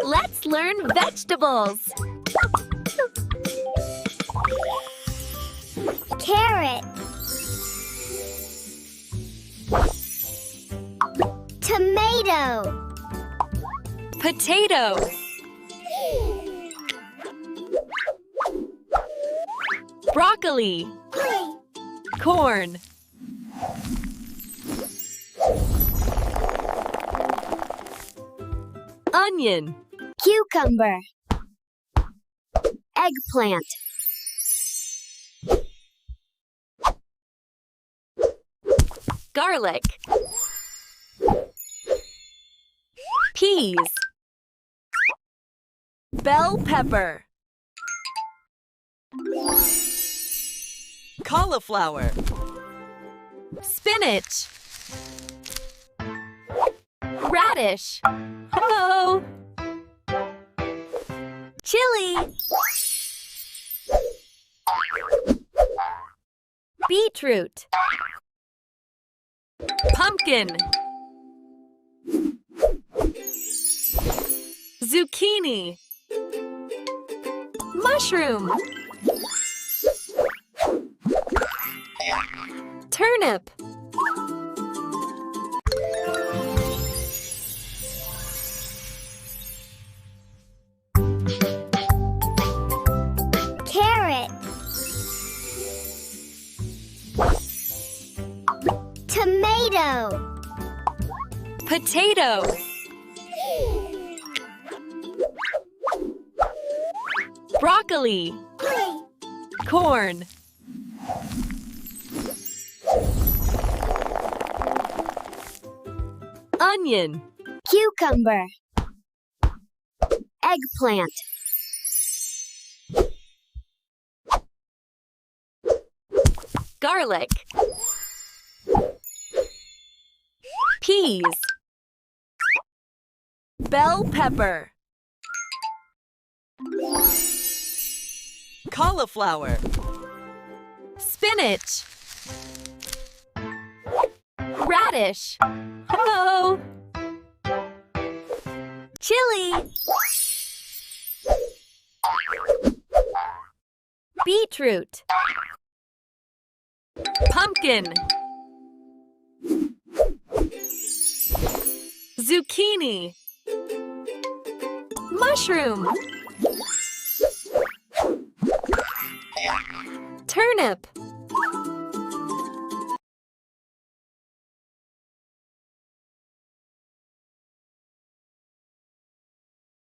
Let's learn vegetables. Carrot. Tomato. Potato. Broccoli. Corn. Onion. Cucumber. Eggplant. Garlic. Peas. Bell pepper. Cauliflower. Spinach. Radish. Hello. Chili. Beetroot. Pumpkin. Zucchini. Mushroom. Turnip. Carrot. Tomato. Potato. Broccoli. Corn. Onion. Cucumber. Eggplant. Garlic. Peas. Bell pepper. Cauliflower. Spinach. Radish. Hello. Chili. Beetroot. Pumpkin. Zucchini. Mushroom. Turnip.